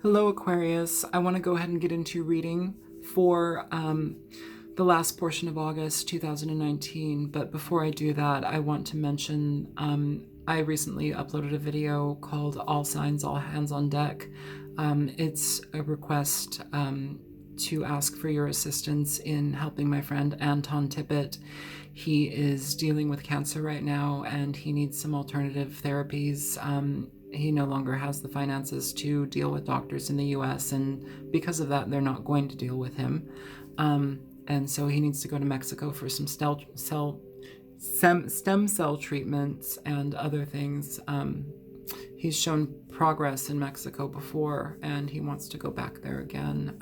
Hello, Aquarius. I want to go ahead and get into reading for the last portion of August 2019. But before I do that, I want to mention I recently uploaded a video called All Signs, All Hands on Deck. It's a request to ask for your assistance in helping my friend Anton Tippett. He is dealing with cancer right now and he needs some alternative therapies. He no longer has the finances to deal with doctors in the US, and because of that, they're not going to deal with him. And so he needs to go to Mexico for some stem cell treatments and other things. He's shown progress in Mexico before, and he wants to go back there again.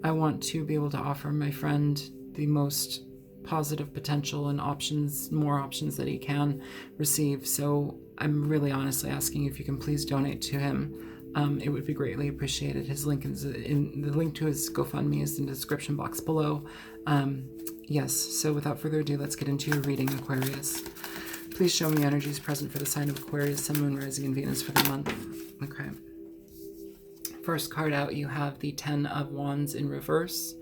I want to be able to offer my friend the most positive potential and options, more options that he can receive. So I'm really honestly asking if you can please donate to him. It would be greatly appreciated. His link is in the link to his GoFundMe is in the description box below. Yes, so without further ado, let's get into your reading, Aquarius. Please show me energies present for the sign of Aquarius, Sun, Moon, Rising, and Venus for the month. Okay. First card out, you have the 10 of Wands in reverse.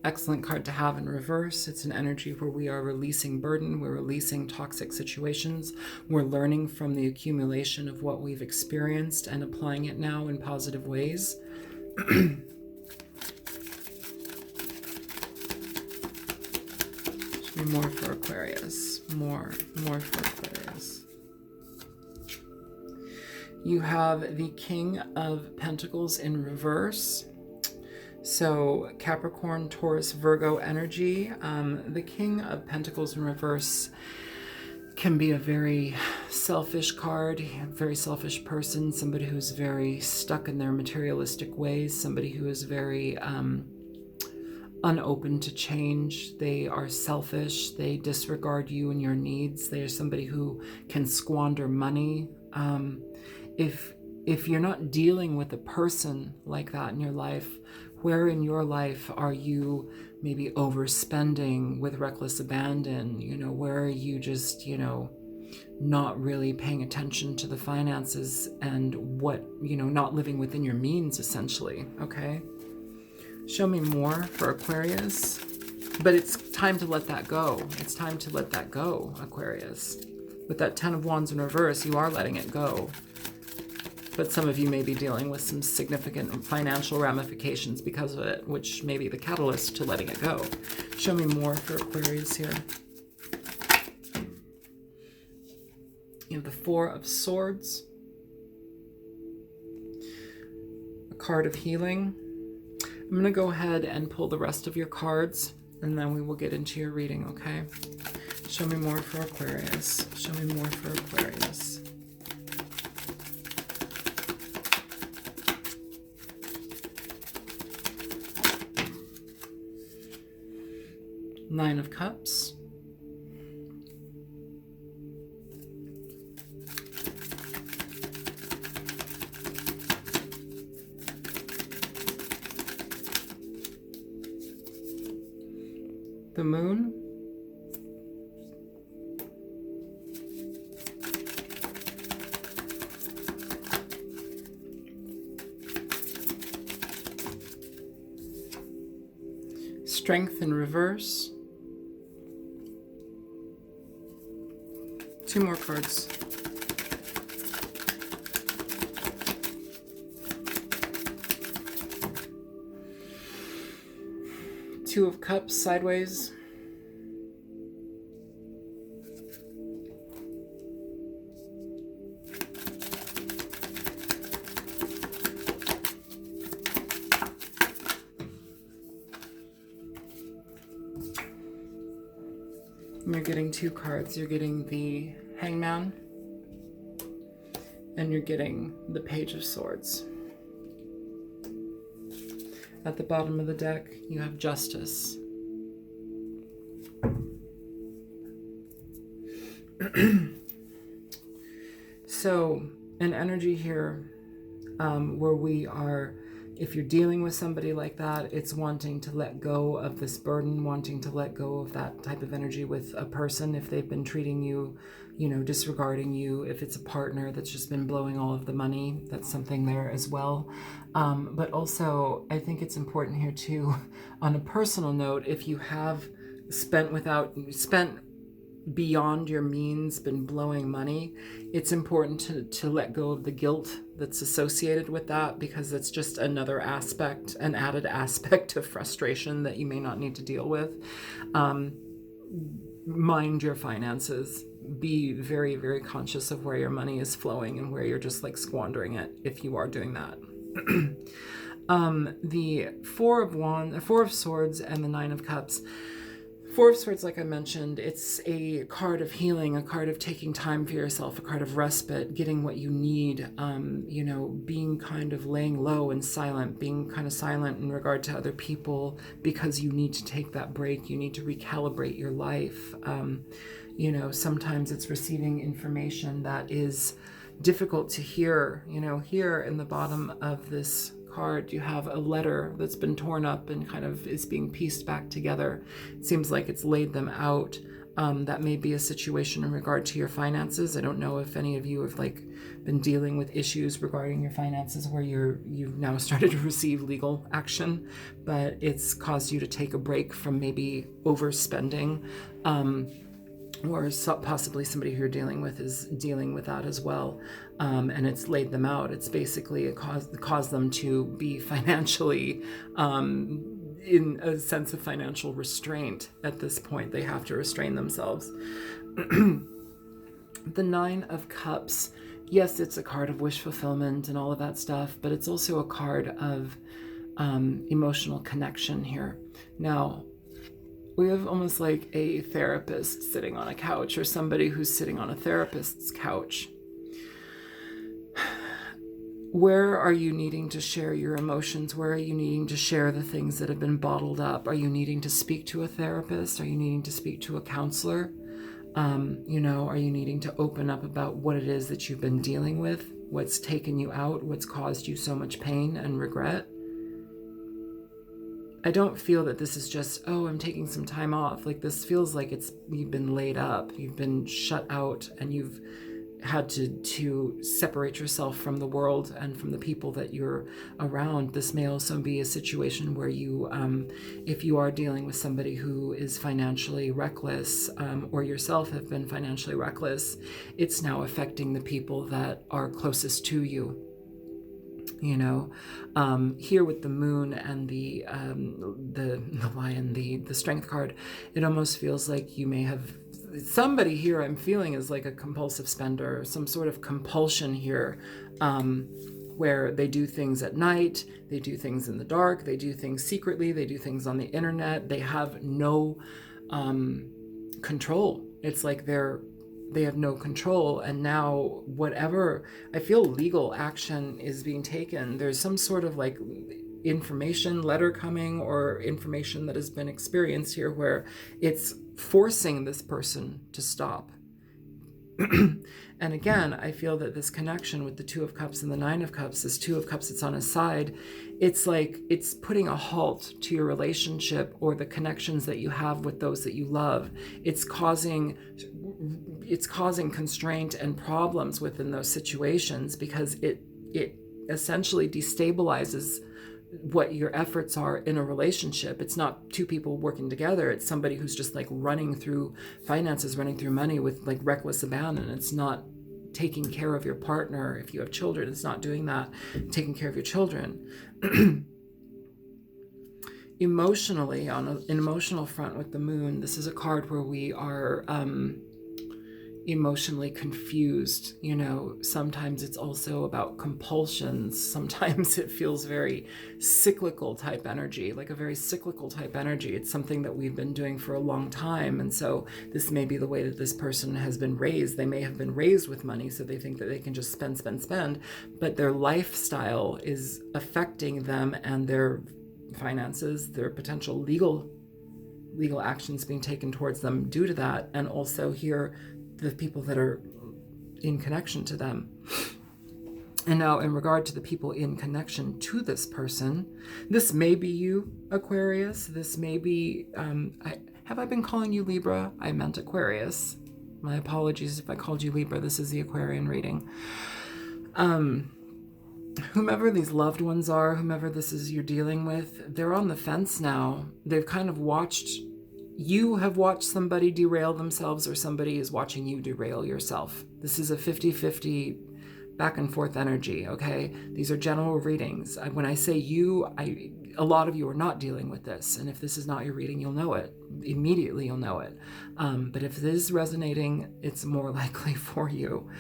Excellent card to have in reverse. It's an energy where we are releasing burden, we're releasing toxic situations, we're learning from the accumulation of what we've experienced and applying it now in positive ways. Show me more for Aquarius. More for Aquarius. You have the King of Pentacles in reverse. So Capricorn, Taurus, Virgo energy. The King of Pentacles in reverse can be a very selfish card, a very selfish person, somebody who's very stuck in their materialistic ways, somebody who is very unopen to change. They are selfish. They disregard you and your needs. They are somebody who can squander money. If you're not dealing with a person like that in your life, where in your life are you maybe overspending with reckless abandon? You know, where are you just, not really paying attention to the finances and what, not living within your means, essentially, okay? Show me more for Aquarius. But it's time to let that go. It's time to let that go, Aquarius. With that 10 of Wands in reverse, you are letting it go. But some of you may be dealing with some significant financial ramifications because of it, which may be the catalyst to letting it go. Show me more for Aquarius here. You have the 4 of Swords. A card of healing. I'm going to go ahead and pull the rest of your cards, and then we will get into your reading, okay? Show me more for Aquarius. Show me more for Aquarius. Nine of Cups. The Moon. Strength in reverse. 2 more cards. Two of Cups sideways. You're getting 2 cards. You're getting the Hangman, and you're getting the Page of Swords. At the bottom of the deck, you have Justice. So, an energy here where we are If you're dealing with somebody like that, it's wanting to let go of this burden, wanting to let go of that type of energy with a person if they've been treating you, disregarding you. If it's a partner that's just been blowing all of the money, that's something there as well. But also, I think it's important here too, on a personal note, if you have spent beyond your means, been blowing money, it's important to let go of the guilt that's associated with that, because it's just another aspect, an added aspect of frustration that you may not need to deal with. Mind your finances. Be very, very conscious of where your money is flowing and where you're just like squandering it if you are doing that. The Four of Swords and the Nine of Cups. Four of Swords, like I mentioned, it's a card of healing, a card of taking time for yourself, a card of respite, getting what you need, being kind of laying low and silent, being kind of silent in regard to other people because you need to take that break. You need to recalibrate your life. Sometimes it's receiving information that is difficult to hear. Here in the bottom of this card, you have a letter that's been torn up and kind of is being pieced back together. It seems like it's laid them out. That may be a situation in regard to your finances. I don't know if any of you have been dealing with issues regarding your finances where you've now started to receive legal action, but it's caused you to take a break from maybe overspending. Or possibly somebody who you're dealing with is dealing with that as well, and it's laid them out. It's basically caused them to be financially, in a sense of financial restraint. At this point, they have to restrain themselves. The Nine of Cups, yes, it's a card of wish fulfillment and all of that stuff, but it's also a card of emotional connection here. Now, we have almost like a therapist sitting on a couch, or somebody who's sitting on a therapist's couch. Where are you needing to share your emotions? Where are you needing to share the things that have been bottled up? Are you needing to speak to a therapist? Are you needing to speak to a counselor? Are you needing to open up about what it is that you've been dealing with? What's taken you out? What's caused you so much pain and regret? I don't feel that this is just, I'm taking some time off. This feels like you've been laid up, you've been shut out, and you've had to separate yourself from the world and from the people that you're around. This may also be a situation where you, if you are dealing with somebody who is financially reckless, or yourself have been financially reckless, it's now affecting the people that are closest to you. Here with the moon and the lion, the strength card, it almost feels like you may have somebody here. I'm feeling is like a compulsive spender, some sort of compulsion here, where they do things at night, they do things in the dark, they do things secretly, they do things on the internet. They have no control. It's like they have no control, and now whatever, I feel legal action is being taken. There's some sort of information letter coming, or information that has been experienced here where it's forcing this person to stop. And again, I feel that this connection with the Two of Cups and the Nine of Cups, this Two of Cups that's on his side, it's like it's putting a halt to your relationship or the connections that you have with those that you love. It's causing constraint and problems within those situations, because it essentially destabilizes what your efforts are in a relationship. It's not two people working together. It's somebody who's just running through finances, running through money with reckless abandon. It's not taking care of your partner. If you have children, it's not doing that, taking care of your children. Emotionally, on an emotional front with the moon, this is a card where we are emotionally confused. Sometimes it's also about compulsions. Sometimes it feels very cyclical type energy, like a very cyclical type energy. It's something that we've been doing for a long time. And so this may be the way that this person has been raised. They may have been raised with money, so they think that they can just spend, but their lifestyle is affecting them and their finances, their potential legal actions being taken towards them due to that. And also here, the people that are in connection to them. And now in regard to the people in connection to this person, this may be you, Aquarius. This may be, have I been calling you Libra? I meant Aquarius. My apologies if I called you Libra. This is the Aquarian reading. Whomever these loved ones are, whomever this is you're dealing with, they're on the fence now. They've kind of watched, you have watched somebody derail themselves, or somebody is watching you derail yourself. This is a 50-50 back and forth energy, okay? These are general readings. When I say you, a lot of you are not dealing with this. And if this is not your reading, you'll know it. Immediately you'll know it. But if it is resonating, it's more likely for you.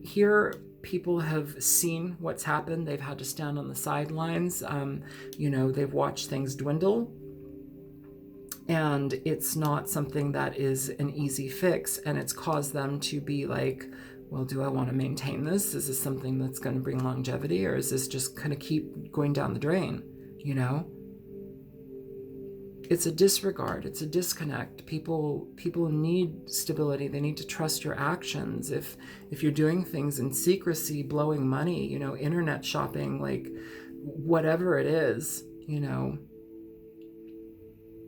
Here, people have seen what's happened. They've had to stand on the sidelines. They've watched things dwindle. And it's not something that is an easy fix. And it's caused them to be like, well, do I want to maintain this? Is this something that's going to bring longevity, or is this just going to keep going down the drain? It's a disregard. It's a disconnect. People need stability. They need to trust your actions. If you're doing things in secrecy, blowing money, internet shopping, like whatever it is,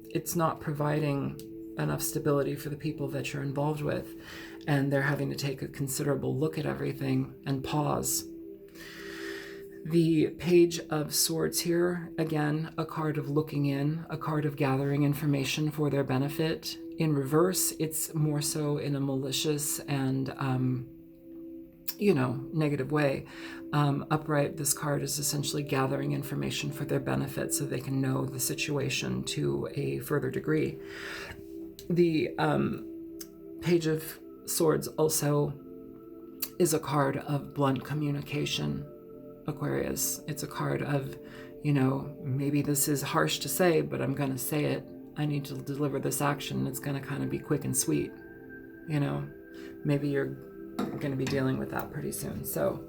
it's not providing enough stability for the people that you're involved with. And they're having to take a considerable look at everything and pause. The Page of Swords here, again, a card of looking in, a card of gathering information for their benefit. In reverse, it's more so in a malicious and, negative way. Upright, this card is essentially gathering information for their benefit so they can know the situation to a further degree. The Page of Swords also is a card of blunt communication, Aquarius. It's a card of, maybe this is harsh to say, but I'm going to say it. I need to deliver this action. It's going to kind of be quick and sweet. Maybe you're going to be dealing with that pretty soon. So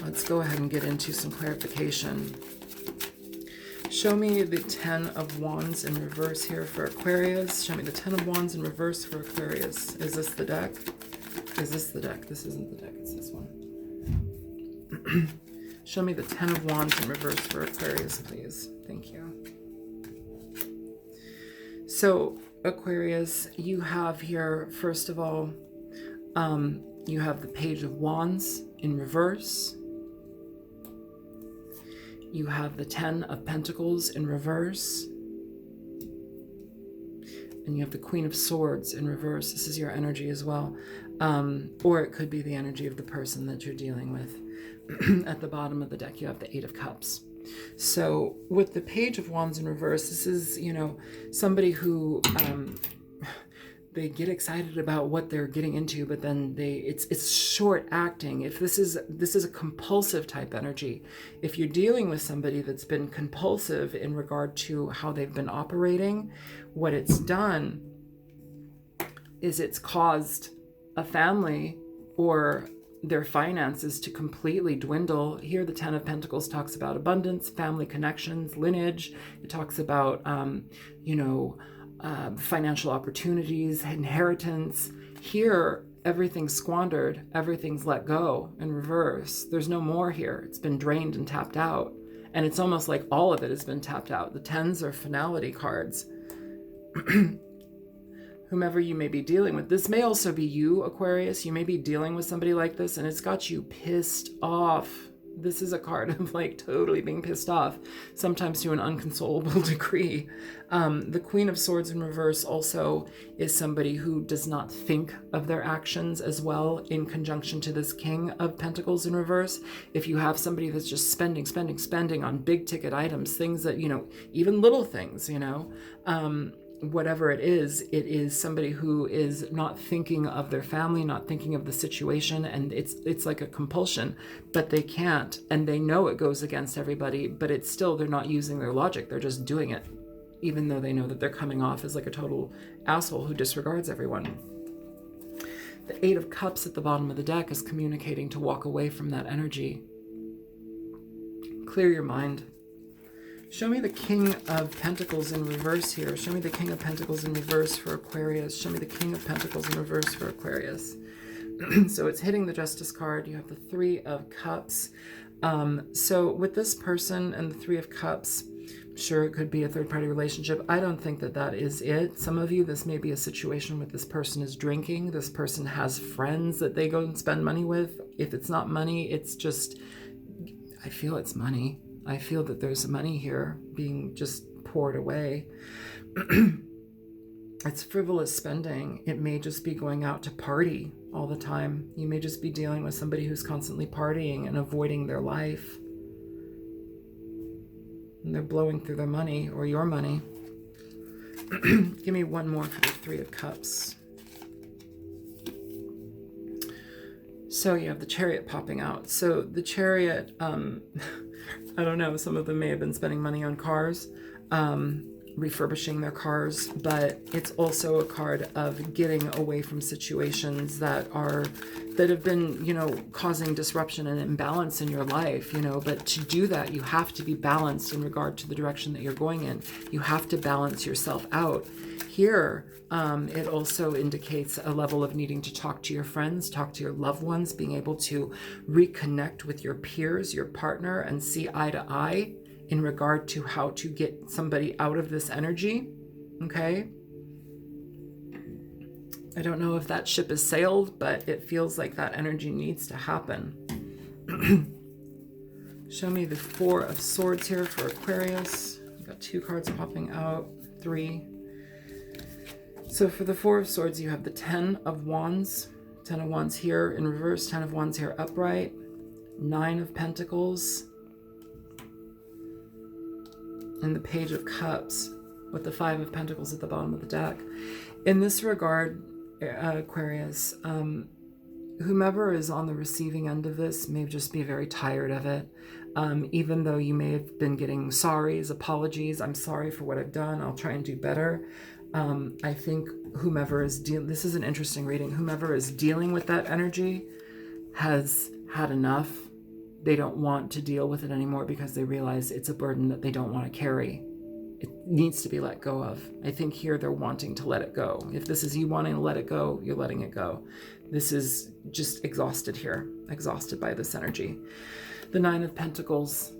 let's go ahead and get into some clarification. Show me the 10 of Wands in reverse here for Aquarius. Show me the 10 of Wands in reverse for Aquarius. Is this the deck? Is this the deck? This isn't the deck, it's this one. Show me the 10 of Wands in reverse for Aquarius, please. Thank you. So, Aquarius, you have here, first of all, you have the Page of Wands in reverse. You have the 10 of Pentacles in reverse. And you have the Queen of Swords in reverse. This is your energy as well. Or it could be the energy of the person that you're dealing with. At the bottom of the deck, you have the 8 of Cups. So with the Page of Wands in reverse, this is, somebody who they get excited about what they're getting into, but then it's short acting. If this is a compulsive type energy, if you're dealing with somebody that's been compulsive in regard to how they've been operating, what it's done is it's caused a family or their finances to completely dwindle. Here, the 10 of Pentacles talks about abundance, family connections, lineage. It talks about, financial opportunities, inheritance. Here, everything's squandered, everything's let go in reverse. There's no more here. It's been drained and tapped out. And it's almost like all of it has been tapped out. The 10s are finality cards. Whomever you may be dealing with. This may also be you, Aquarius. You may be dealing with somebody like this and it's got you pissed off. This is a card of like totally being pissed off, sometimes to an inconsolable degree. The Queen of Swords in reverse also is somebody who does not think of their actions as well, in conjunction to this King of Pentacles in reverse. If you have somebody that's just spending on big ticket items, things that, even little things, whatever it is somebody who is not thinking of their family, not thinking of the situation, and it's like a compulsion, but they can't, and they know it goes against everybody, but it's still, they're not using their logic, they're just doing it, even though they know that they're coming off as like a total asshole who disregards everyone. The 8 of Cups at the bottom of the deck is communicating to walk away from that energy. Clear your mind. Show me the King of Pentacles in reverse here. Show me the King of Pentacles in reverse for Aquarius. Show me the King of Pentacles in reverse for Aquarius. So it's hitting the Justice card. You have the Three of Cups. So with this person and the Three of Cups, sure, it could be a third-party relationship. I don't think that that is it. Some of you, this may be a situation where this person is drinking. This person has friends that they go and spend money with. If it's not money, it's just, I feel it's money. I feel that there's money here being just poured away. It's frivolous spending. It may just be going out to party all the time. You may just be dealing with somebody who's constantly partying and avoiding their life. And they're blowing through their money or your money. Give me one more for the Three of Cups. So you have the Chariot popping out. So the Chariot, I don't know, some of them may have been spending money on cars, refurbishing their cars, but it's also a card of getting away from situations that have been, causing disruption and imbalance in your life, but to do that, you have to be balanced in regard to the direction that you're going in. You have to balance yourself out. Here, it also indicates a level of needing to talk to your friends, talk to your loved ones, being able to reconnect with your peers, your partner, and see eye to eye in regard to how to get somebody out of this energy, okay? I don't know if that ship has sailed, but it feels like that energy needs to happen. Show me the Four of Swords here for Aquarius. I've got 2 cards popping out, 3. So for the Four of Swords, you have the 10 of Wands. 10 of Wands here in reverse, 10 of Wands here upright, 9 of Pentacles, and the Page of Cups with the 5 of Pentacles at the bottom of the deck. In this regard, Aquarius, whomever is on the receiving end of this may just be very tired of it. Even though you may have been getting sorries, apologies, I'm sorry for what I've done, I'll try and do better. I think whomever is this is an interesting reading. Whomever is dealing with that energy has had enough. They don't want to deal with it anymore because they realize it's a burden that they don't want to carry. It needs to be let go of. I think here they're wanting to let it go. If this is you wanting to let it go, you're letting it go. This is just exhausted here, exhausted by this energy. The 9 of Pentacles,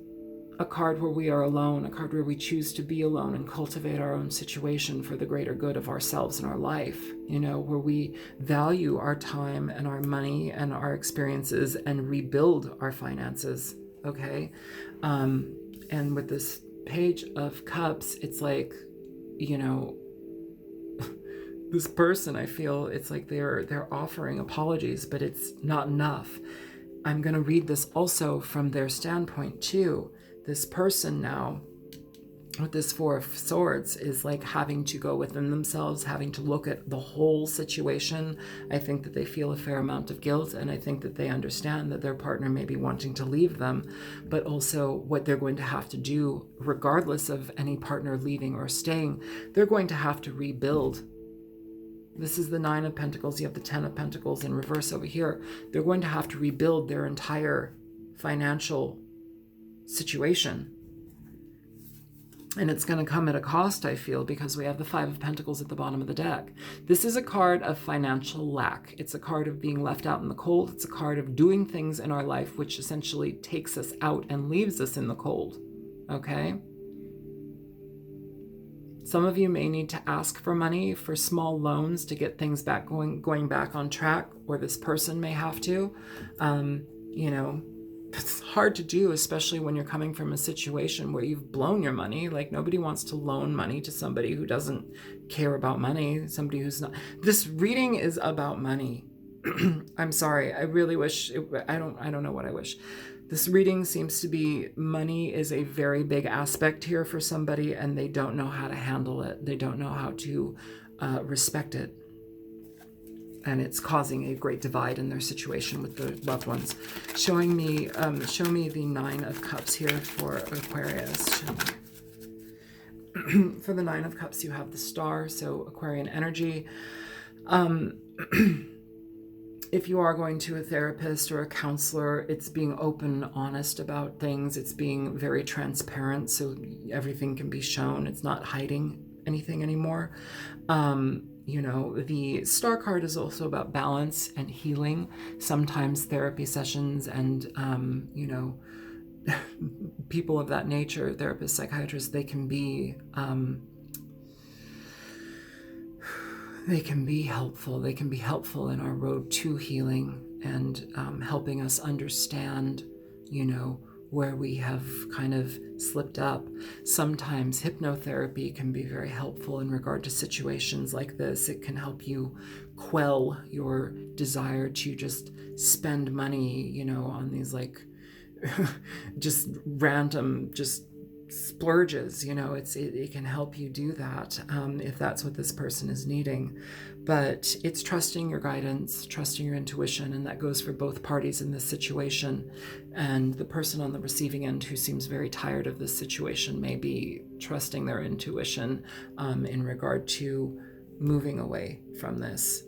a card where we are alone, a card where we choose to be alone and cultivate our own situation for the greater good of ourselves and our life, where we value our time and our money and our experiences and rebuild our finances, okay? And with this Page of Cups, it's like, this person, I feel it's like they're offering apologies, but it's not enough. I'm going to read this also from their standpoint too. This person now with this Four of Swords is like having to go within themselves, having to look at the whole situation. I think that they feel a fair amount of guilt, and I think that they understand that their partner may be wanting to leave them, but also what they're going to have to do, regardless of any partner leaving or staying, they're going to have to rebuild. This is the 9 of Pentacles. You have the 10 of Pentacles in reverse over here. They're going to have to rebuild their entire financial situation. And it's going to come at a cost, I feel, because we have the 5 of Pentacles at the bottom of the deck. This is a card of financial lack. It's a card of being left out in the cold. It's a card of doing things in our life which essentially takes us out and leaves us in the cold. Okay? Some of you may need to ask for money for small loans to get things back going back on track, or this person may have to. It's hard to do, especially when you're coming from a situation where you've blown your money. Like, nobody wants to loan money to somebody who doesn't care about money, somebody who's not. This reading is about money. I'm sorry. I really wish, I don't know what I wish. This reading seems to be money is a very big aspect here for somebody, and they don't know how to handle it. They don't know how to respect it. And it's causing a great divide in their situation with the loved ones. Show me the 9 of Cups here for Aquarius. For the 9 of Cups, you have the Star, so Aquarian energy. If you are going to a therapist or a counselor, it's being open, honest about things. It's being very transparent, so everything can be shown. It's not hiding anything anymore. You know, the Star card is also about balance and healing. Sometimes therapy sessions and, you know, people of that nature, therapists, psychiatrists, they can be helpful. They can be helpful in our road to healing and helping us understand, you know, where we have kind of slipped up. Sometimes hypnotherapy can be very helpful in regard to situations like this. It can help you quell your desire to just spend money, you know, on these like just random, just splurges, you know. It can help you do that if that's what this person is needing. But it's trusting your guidance, trusting your intuition, and that goes for both parties in this situation. And the person on the receiving end who seems very tired of this situation may be trusting their intuition in regard to moving away from this.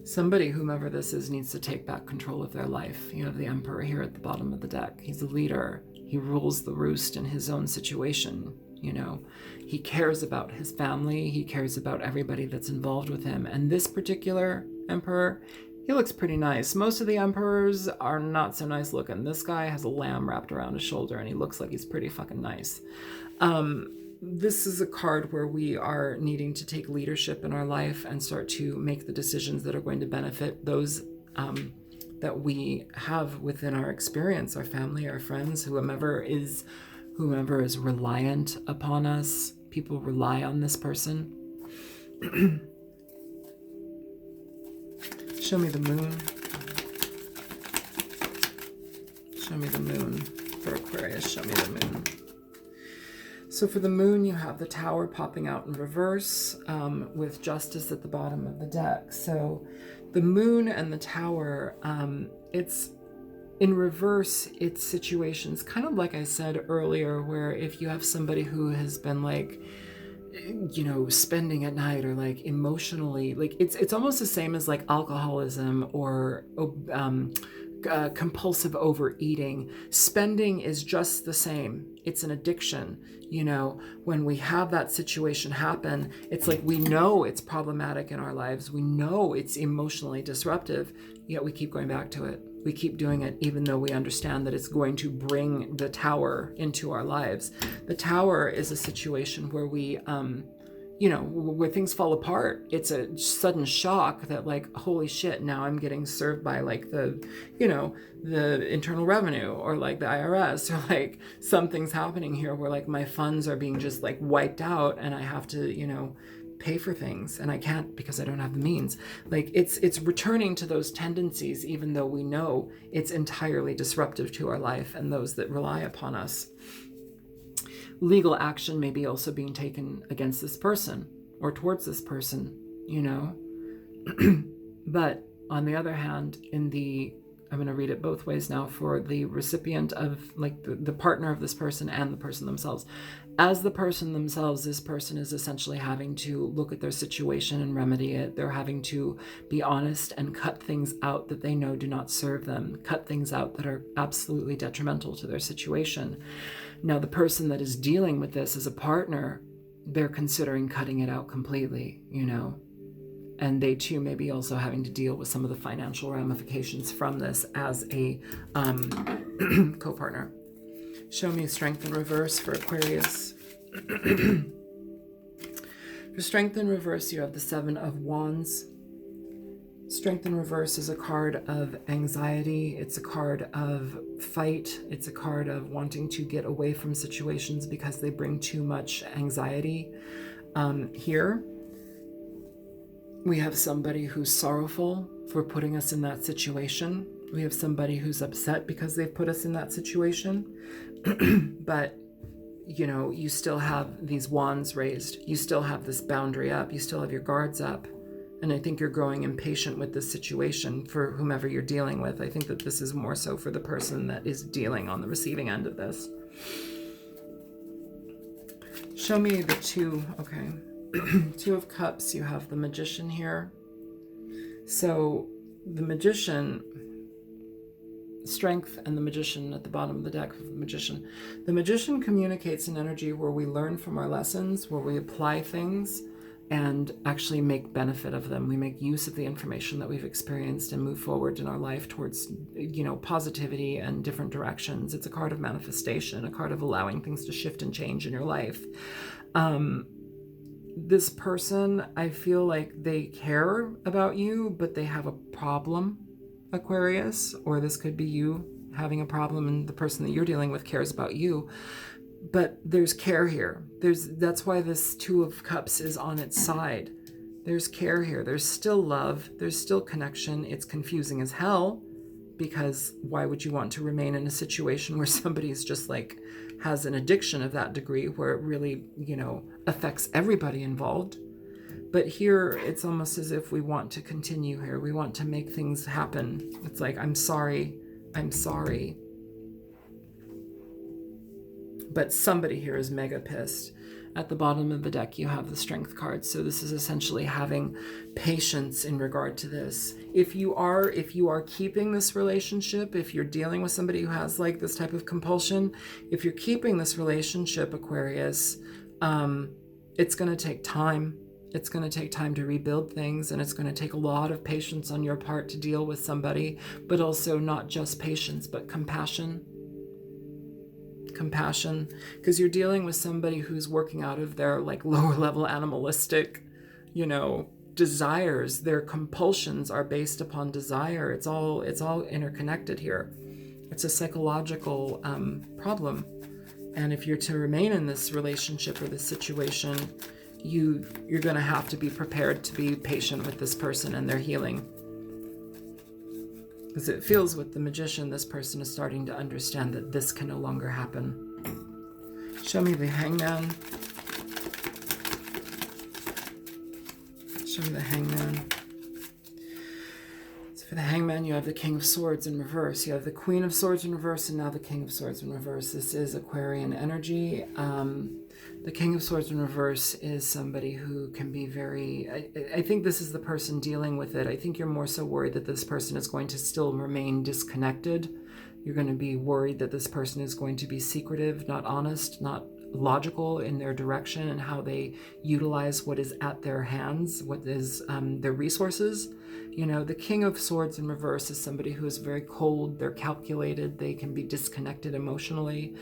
Somebody, whomever this is, needs to take back control of their life. You have the Emperor here at the bottom of the deck. He's a leader. He rules the roost in his own situation. You know, he cares about his family. He cares about everybody that's involved with him. And this particular Emperor, he looks pretty nice. Most of the Emperors are not so nice looking. This guy has a lamb wrapped around his shoulder and he looks like he's pretty fucking nice. This is a card where we are needing to take leadership in our life and start to make the decisions that are going to benefit those that we have within our experience, our family, our friends, whomever is reliant upon us. People rely on this person. Show me the moon. Show me the moon for Aquarius. Show me the moon. So for the moon, you have the Tower popping out in reverse with Justice at the bottom of the deck. So the moon and the Tower, it's in reverse. It's situations kind of like I said earlier, where if you have somebody who has been like, you know, spending at night or like emotionally, like it's almost the same as like alcoholism or compulsive overeating. Spending is just the same. It's an addiction. You know, when we have that situation happen, it's like we know it's problematic in our lives. We know it's emotionally disruptive, yet we keep going back to it. We keep doing it even though we understand that it's going to bring the Tower into our lives. The Tower is a situation where we you know, where things fall apart. It's a sudden shock that like, holy shit, now I'm getting served by like the, you know, the Internal Revenue or like the IRS, or like something's happening here where like my funds are being just like wiped out and I have to, you know, pay for things and I can't because I don't have the means. Like it's returning to those tendencies, even though we know it's entirely disruptive to our life and those that rely upon us. Legal action may be also being taken against this person or towards this person, you know. But on the other hand, I'm going to read it both ways now, for the recipient of like the partner of this person and the person themselves. As the person themselves, this person is essentially having to look at their situation and remedy it. They're having to be honest and cut things out that they know do not serve them, cut things out that are absolutely detrimental to their situation. Now, the person that is dealing with this as a partner, they're considering cutting it out completely, you know, and they too may be also having to deal with some of the financial ramifications from this as a co-partner. Show me Strength in reverse for Aquarius. For Strength in reverse, you have the Seven of Wands. Strength in reverse is a card of anxiety. It's a card of fight. It's a card of wanting to get away from situations because they bring too much anxiety. Here, we have somebody who's sorrowful for putting us in that situation. We have somebody who's upset because they've put us in that situation. But, you know, you still have these wands raised. You still have this boundary up. You still have your guards up. And I think you're growing impatient with this situation for whomever you're dealing with. I think that this is more so for the person that is dealing on the receiving end of this. Show me the two, okay. Two of Cups, you have the Magician here. So the Magician, Strength and the Magician at the bottom of the deck of the Magician. The Magician communicates an energy where we learn from our lessons, where we apply things and actually make benefit of them. We make use of the information that we've experienced and move forward in our life towards, positivity and different directions. It's a card of manifestation, a card of allowing things to shift and change in your life. This person, I feel like they care about you, but they have a problem, Aquarius, or this could be you having a problem and the person that you're dealing with cares about you. But there's care here. That's why this Two of Cups is on its side. There's care here. There's still love. There's still connection. It's confusing as hell, because why would you want to remain in a situation where somebody's just like has an addiction of that degree, where it really, affects everybody involved? But here, it's almost as if we want to continue here. We want to make things happen. It's like, I'm sorry. But somebody here is mega pissed. At the bottom of the deck, you have the Strength card. So this is essentially having patience in regard to this. If you are keeping this relationship, if you're dealing with somebody who has like this type of compulsion, if you're keeping this relationship, Aquarius, it's going to take time. It's going to take time to rebuild things, and it's going to take a lot of patience on your part to deal with somebody, but also not just patience, but compassion, because you're dealing with somebody who's working out of their like lower level animalistic, desires. Their compulsions are based upon desire. It's all interconnected here. It's a psychological problem. And if you're to remain in this relationship or this situation, you're going to have to be prepared to be patient with this person and their healing. Because it feels with the Magician, this person is starting to understand that this can no longer happen. Show me the Hangman. Show me the Hangman. So for the Hangman, you have the King of Swords in reverse. You have the Queen of Swords in reverse, and now the King of Swords in reverse. This is Aquarian energy. The King of Swords in reverse is somebody who can be very... I think this is the person dealing with it. I think you're more so worried that this person is going to still remain disconnected. You're going to be worried that this person is going to be secretive, not honest, not logical in their direction and how they utilize what is at their hands, what is their resources. The King of Swords in reverse is somebody who is very cold. They're calculated. They can be disconnected emotionally.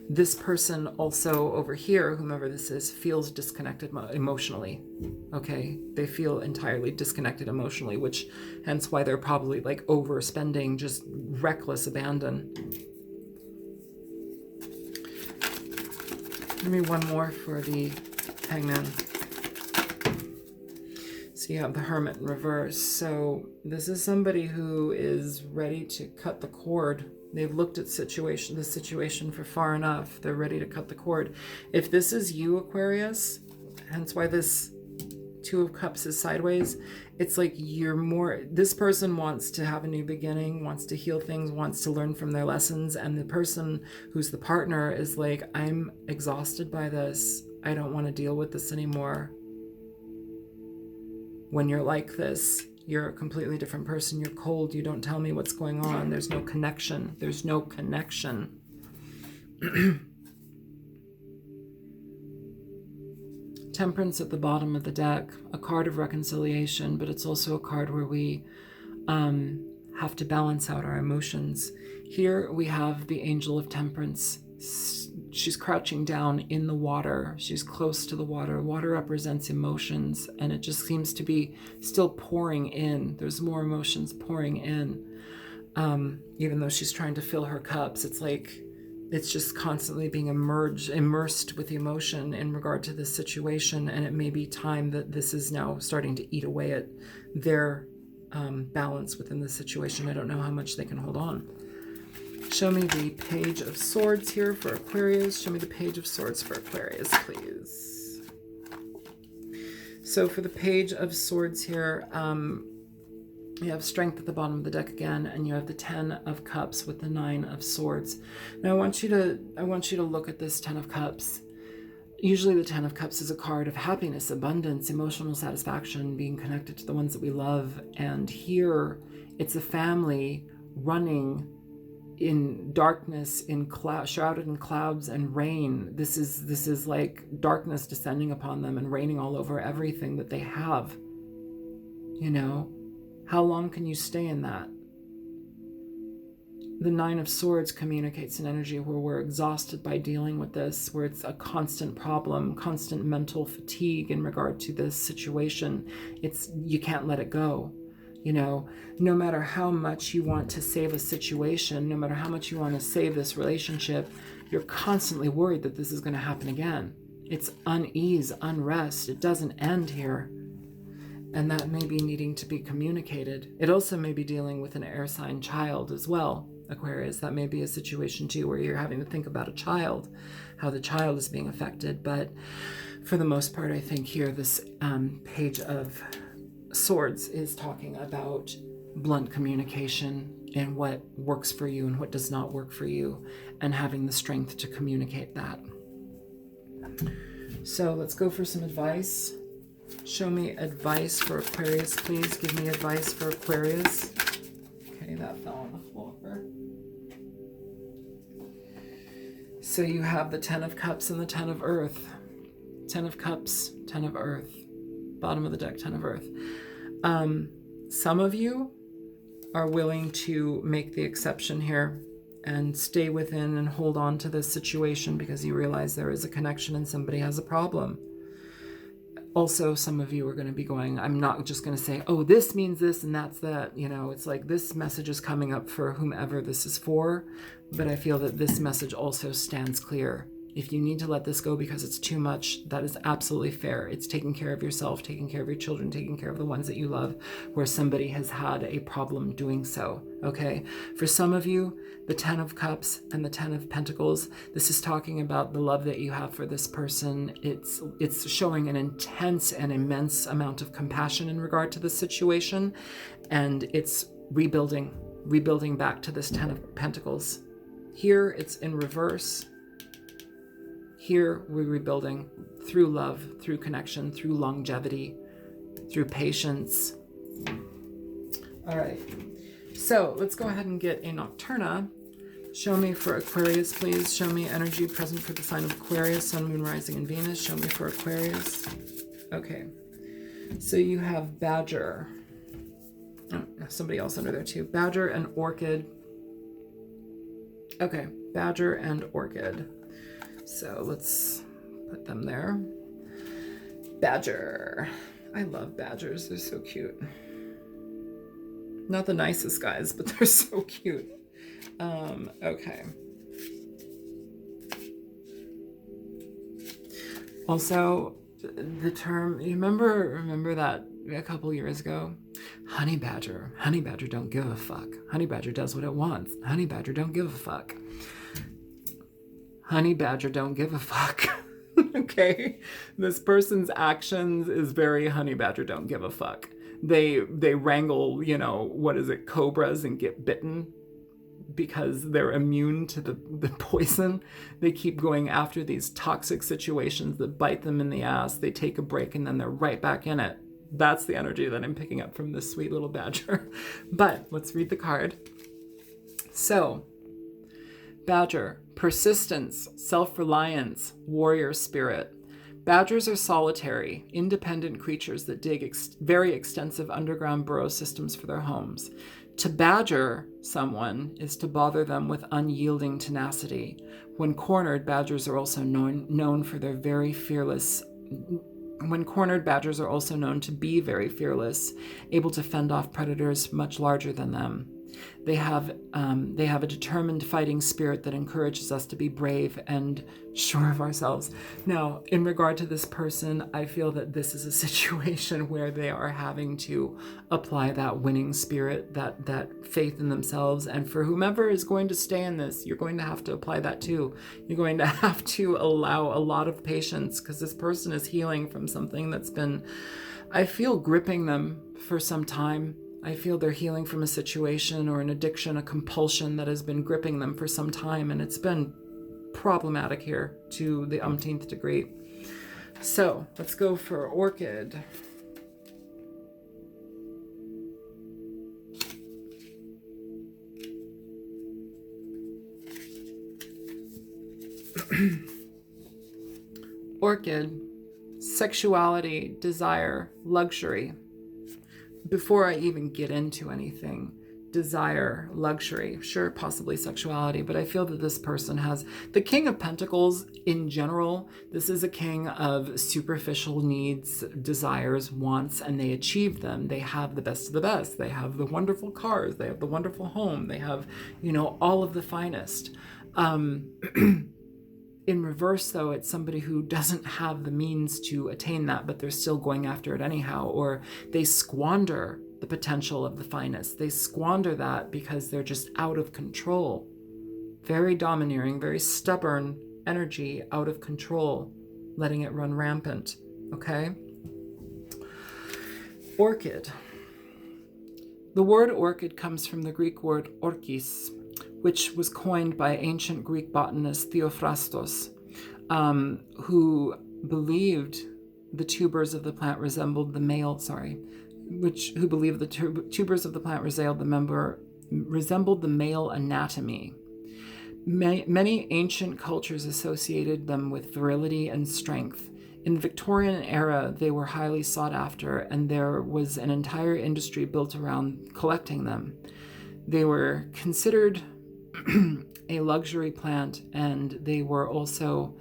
This person also over here, whomever this is, feels disconnected emotionally. Okay, they feel entirely disconnected emotionally, which hence why they're probably like overspending, just reckless abandon. Give me one more for the Hangman. So you have the Hermit in reverse. So this is somebody who is ready to cut the cord. They've looked at the situation for far enough. They're ready to cut the cord. If this is you, Aquarius, hence why this Two of Cups is sideways, it's like this person wants to have a new beginning, wants to heal things, wants to learn from their lessons, and the person who's the partner is like, I'm exhausted by this. I don't want to deal with this anymore. When you're like this, you're a completely different person. You're cold. You don't tell me what's going on. There's no connection. There's no connection. Temperance at the bottom of the deck, a card of reconciliation, but it's also a card where we have to balance out our emotions. Here we have the Angel of Temperance. She's crouching down in the water. She's close to the water. Water represents emotions, and it just seems to be still pouring in. There's more emotions pouring in. Even though she's trying to fill her cups, it's like it's just constantly being immersed with emotion in regard to this situation, and it may be time that this is now starting to eat away at their balance within the situation. I don't know how much they can hold on. Show me the Page of Swords here for Aquarius. Show me the Page of Swords for Aquarius, please. So for the Page of Swords here, you have Strength at the bottom of the deck again, and you have the 10 of Cups with the 9 of Swords. Now I want you to look at this 10 of Cups. Usually the 10 of Cups is a card of happiness, abundance, emotional satisfaction, being connected to the ones that we love. And here it's a family running in darkness, shrouded in clouds and rain. This is like darkness descending upon them and raining all over everything that they have. You know, how long can you stay in that? The Nine of Swords communicates an energy where we're exhausted by dealing with this, where it's a constant problem, constant mental fatigue in regard to this situation. You can't let it go. You know, no matter how much you want to save a situation, no matter how much you want to save this relationship, you're constantly worried that this is going to happen again. It's unease, unrest. It doesn't end here. And that may be needing to be communicated. It also may be dealing with an air sign child as well, Aquarius. That may be a situation too where you're having to think about a child, how the child is being affected. But for the most part, I think here this Page of Swords is talking about blunt communication and what works for you and what does not work for you, and having the strength to communicate that. So let's go for some advice. Show me advice for Aquarius, please. Give me advice for Aquarius. Okay, that fell on the floor. So you have the Ten of Cups and the Ten of Earth. Ten of Cups, Ten of Earth. Bottom of the deck, Ten of Earth. Some of you are willing to make the exception here and stay within and hold on to this situation because you realize there is a connection and somebody has a problem. Also, some of you are going to be going, I'm not just going to say, oh, this means this and that's that. You know, it's like this message is coming up for whomever this is for, but I feel that this message also stands clear. If you need to let this go because it's too much, that is absolutely fair. It's taking care of yourself, taking care of your children, taking care of the ones that you love, where somebody has had a problem doing so, okay? For some of you, the Ten of Cups and the Ten of Pentacles, this is talking about the love that you have for this person. It's showing an intense and immense amount of compassion in regard to the situation, and it's rebuilding back to this Ten of Pentacles. Here, it's in reverse. Here, we're rebuilding through love, through connection, through longevity, through patience. All right, so let's go ahead and get a Nocturna. Show me for Aquarius, please. Show me energy present for the sign of Aquarius, Sun, Moon, Rising, and Venus. Show me for Aquarius. Okay, so you have Badger. Oh, somebody else under there too. Badger and Orchid. Okay, Badger and Orchid. So let's put them there. Badger. I love badgers. They're so cute. Not the nicest guys, but they're so cute. Okay. Also, the term, you remember that a couple years ago? Honey badger. Honey badger don't give a fuck. Honey badger does what it wants. Honey badger don't give a fuck. Honey badger don't give a fuck. Okay? This person's actions is very honey badger don't give a fuck. They wrangle, cobras and get bitten because they're immune to the poison. They keep going after these toxic situations that bite them in the ass. They take a break and then they're right back in it. That's the energy that I'm picking up from this sweet little badger. But let's read the card. So, Badger, persistence, self-reliance, warrior spirit. Badgers are solitary, independent creatures that dig very extensive underground burrow systems for their homes. To badger someone is to bother them with unyielding tenacity. When cornered, badgers are also known for their very fearless. When cornered, badgers are also known to be very fearless, able to fend off predators much larger than them. They have a determined fighting spirit that encourages us to be brave and sure of ourselves. Now, in regard to this person, I feel that this is a situation where they are having to apply that winning spirit, that faith in themselves. And for whomever is going to stay in this, you're going to have to apply that too. You're going to have to allow a lot of patience because this person is healing from something that's been, I feel, gripping them for some time. I feel they're healing from a situation or an addiction, a compulsion that has been gripping them for some time, and it's been problematic here to the umpteenth degree. So let's go for Orchid. Orchid, sexuality, desire, luxury. Before I even get into anything, desire, luxury, sure, possibly sexuality, but I feel that this person has the King of Pentacles in general. This is a king of superficial needs, desires, wants, and they achieve them. They have the best of the best. They have the wonderful cars. They have the wonderful home. They have, all of the finest. In reverse, though, it's somebody who doesn't have the means to attain that, but they're still going after it anyhow, or they squander the potential of the finest. They squander that because they're just out of control. Very domineering, very stubborn energy, out of control, letting it run rampant, okay? Orchid. The word orchid comes from the Greek word orchis, which was coined by ancient Greek botanist Theophrastos, who believed the tubers of the plant resembled the male, who believed the tubers of the plant resembled the male anatomy. Many ancient cultures associated them with virility and strength. In the Victorian era, they were highly sought after, and there was an entire industry built around collecting them. They were considered a luxury plant, and they were also,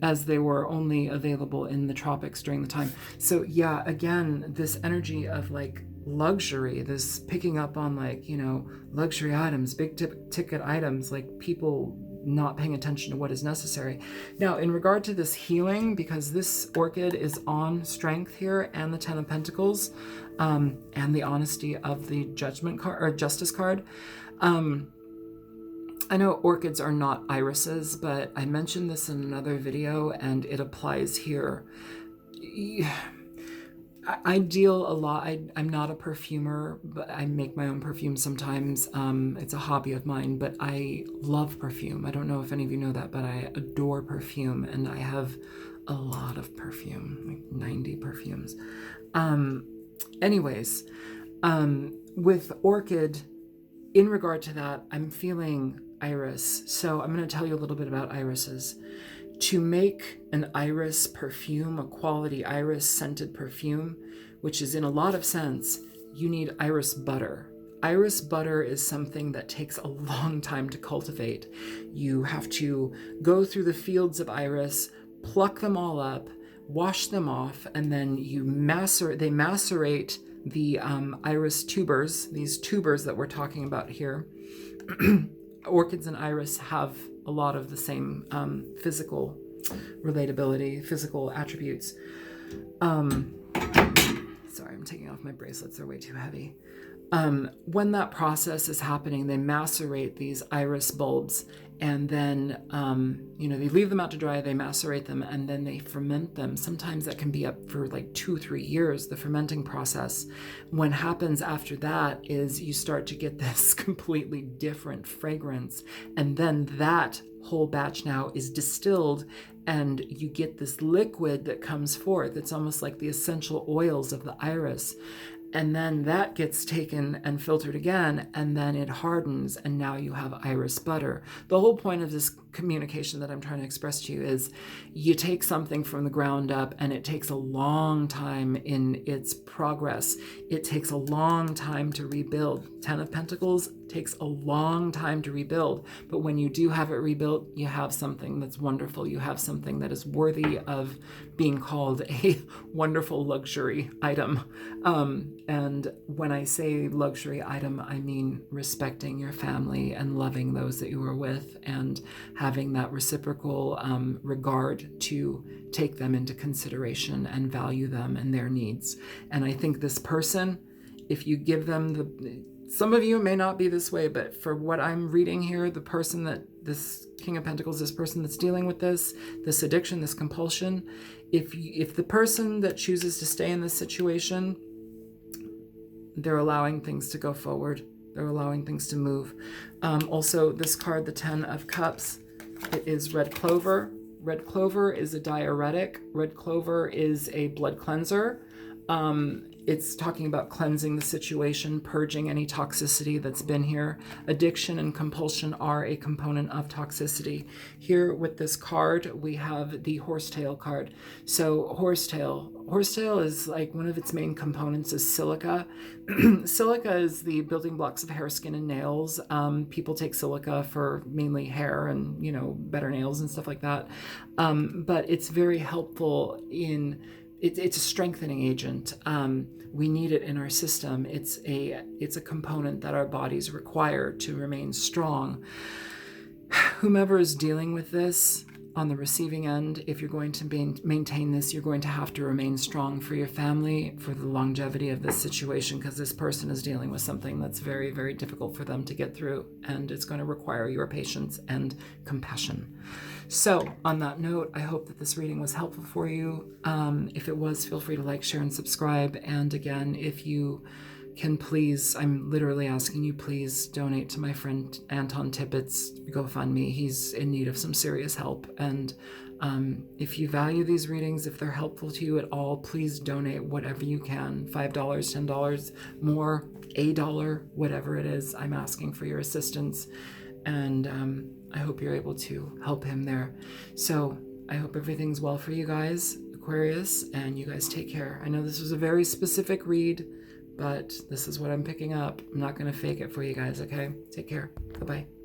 as they were only available in the tropics during the time. So yeah, again, this energy of like luxury, this picking up on like, luxury items, big ticket items, like people not paying attention to what is necessary. Now, in regard to this healing, because this orchid is on strength here and the Ten of Pentacles, and the honesty of the Judgment card or Justice card. I know orchids are not irises, but I mentioned this in another video and it applies here. I deal a lot. I'm not a perfumer, but I make my own perfume sometimes. It's a hobby of mine, but I love perfume. I don't know if any of you know that, but I adore perfume, and I have a lot of perfume, like 90 perfumes. Anyways, with orchid, in regard to that, I'm feeling iris. So I'm going to tell you a little bit about irises. To make an iris perfume, a quality iris scented perfume, which is in a lot of sense, you need iris butter. Iris butter is something that takes a long time to cultivate. You have to go through the fields of iris, pluck them all up, wash them off, and then they macerate the iris tubers, these tubers that we're talking about here. Orchids and iris have a lot of the same physical relatability, physical attributes. Sorry, I'm taking off my bracelets. They're way too heavy. When that process is happening, they macerate these iris bulbs, and then, they leave them out to dry, they macerate them, and then they ferment them. Sometimes that can be up for like 2-3 years, the fermenting process. What happens after that is you start to get this completely different fragrance, and then that whole batch now is distilled, and you get this liquid that comes forth. It's almost like the essential oils of the iris. And then that gets taken and filtered again, and then it hardens, and now you have iris butter. The whole point of this communication that I'm trying to express to you is you take something from the ground up, and it takes a long time in its progress. It takes a long time to rebuild. Ten of Pentacles takes a long time to rebuild, but when you do have it rebuilt, you have something that's wonderful. You have something that is worthy of being called a wonderful luxury item. And when I say luxury item, I mean respecting your family and loving those that you are with, and having that reciprocal regard to take them into consideration and value them and their needs. And I think this person, if you give them some of you may not be this way, but for what I'm reading here, the person that this King of Pentacles, this person that's dealing with this addiction, this compulsion, if the person that chooses to stay in this situation, they're allowing things to go forward. They're allowing things to move. Also, this card, the 10 of Cups, it is red clover. Red clover is a diuretic. Red clover is a blood cleanser. it's talking about cleansing the situation, purging any toxicity that's been here. Addiction and compulsion are a component of toxicity. Here with this card, we have the horsetail card. So horsetail is like one of its main components is silica. Silica is the building blocks of hair, skin, and nails. People take silica for mainly hair and, you know, better nails and stuff like that. But it's very helpful in it's a strengthening agent. We need it in our system. It's a component that our bodies require to remain strong. Whomever is dealing with this on the receiving end, if you're going to maintain this, you're going to have to remain strong for your family, for the longevity of this situation, because this person is dealing with something that's very, very difficult for them to get through, and it's going to require your patience and compassion. So on that note, I hope that this reading was helpful for you. If it was, feel free to like, share, and subscribe. And again, if you can please, I'm literally asking you, please donate to my friend Anton Tippett's GoFundMe. He's in need of some serious help. And if you value these readings, if they're helpful to you at all, please donate whatever you can. $5, $10, more, $1, whatever it is. I'm asking for your assistance. And I hope you're able to help him there. So I hope everything's well for you guys, Aquarius, and you guys take care. I know this was a very specific read, but this is what I'm picking up. I'm not going to fake it for you guys, okay? Take care. Bye-bye.